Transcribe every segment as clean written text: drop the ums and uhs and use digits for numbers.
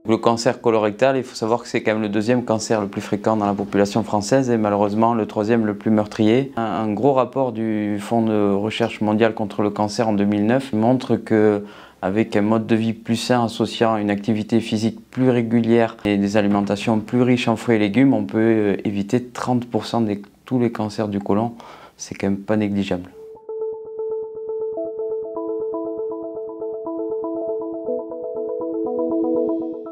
Le cancer colorectal, il faut savoir que c'est quand même le deuxième cancer le plus fréquent dans la population française et malheureusement le troisième le plus meurtrier. Un gros rapport du Fonds de recherche mondial contre le cancer en 2009 montre que avec un mode de vie plus sain associant une activité physique plus régulière et des alimentations plus riches en fruits et légumes, on peut éviter 30% de tous les cancers du côlon. C'est quand même pas négligeable.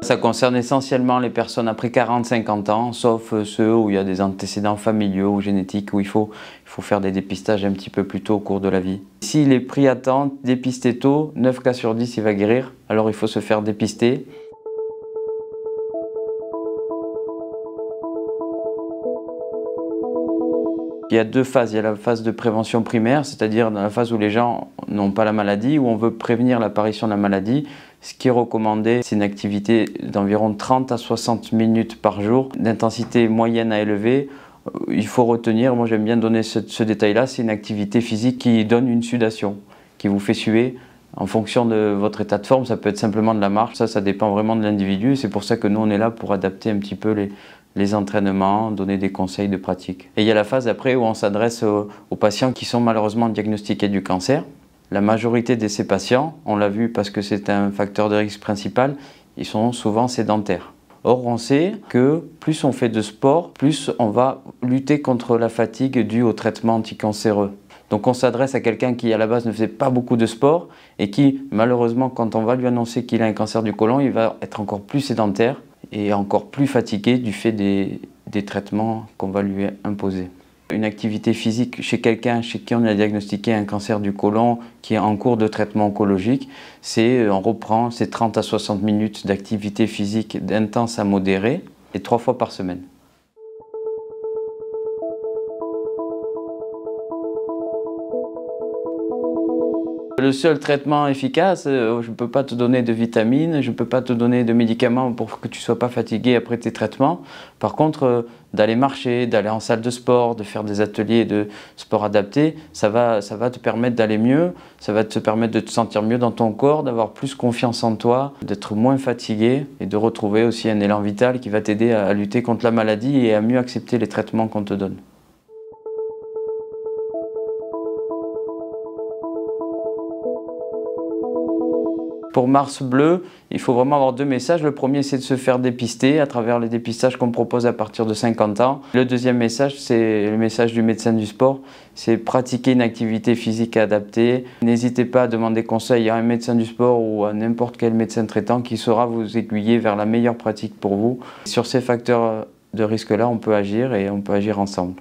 Ça concerne essentiellement les personnes après 40-50 ans, sauf ceux où il y a des antécédents familiaux ou génétiques, où il faut faire des dépistages un petit peu plus tôt au cours de la vie. S'il est pris à temps, dépisté tôt, 9 cas sur 10 il va guérir, alors il faut se faire dépister. Il y a deux phases. Il y a la phase de prévention primaire, c'est-à-dire dans la phase où les gens n'ont pas la maladie, où on veut prévenir l'apparition de la maladie. Ce qui est recommandé, c'est une activité d'environ 30 à 60 minutes par jour, d'intensité moyenne à élevée. Il faut retenir, moi j'aime bien donner ce détail-là, c'est une activité physique qui donne une sudation, qui vous fait suer. En fonction de votre état de forme, ça peut être simplement de la marche, ça dépend vraiment de l'individu. C'est pour ça que nous on est là pour adapter un petit peu les entraînements, donner des conseils de pratique. Et il y a la phase après où on s'adresse aux patients qui sont malheureusement diagnostiqués du cancer. La majorité de ces patients, on l'a vu parce que c'est un facteur de risque principal, ils sont souvent sédentaires. Or, on sait que plus on fait de sport, plus on va lutter contre la fatigue due au traitement anticancéreux. Donc on s'adresse à quelqu'un qui à la base ne faisait pas beaucoup de sport et qui malheureusement quand on va lui annoncer qu'il a un cancer du côlon, il va être encore plus sédentaire et encore plus fatigué du fait des traitements qu'on va lui imposer. Une activité physique chez quelqu'un chez qui on a diagnostiqué un cancer du côlon qui est en cours de traitement oncologique, on reprend ces 30 à 60 minutes d'activité physique d'intense à modérée et 3 fois par semaine. Le seul traitement efficace, je ne peux pas te donner de vitamines, je ne peux pas te donner de médicaments pour que tu ne sois pas fatigué après tes traitements. Par contre, d'aller marcher, d'aller en salle de sport, de faire des ateliers de sport adaptés, ça va te permettre d'aller mieux, ça va te permettre de te sentir mieux dans ton corps, d'avoir plus confiance en toi, d'être moins fatigué et de retrouver aussi un élan vital qui va t'aider à lutter contre la maladie et à mieux accepter les traitements qu'on te donne. Pour Mars Bleu, il faut vraiment avoir deux messages. Le premier, c'est de se faire dépister à travers les dépistages qu'on propose à partir de 50 ans. Le deuxième message, c'est le message du médecin du sport, c'est pratiquer une activité physique adaptée. N'hésitez pas à demander conseil à un médecin du sport ou à n'importe quel médecin traitant qui saura vous aiguiller vers la meilleure pratique pour vous. Sur ces facteurs de risque-là, on peut agir et on peut agir ensemble.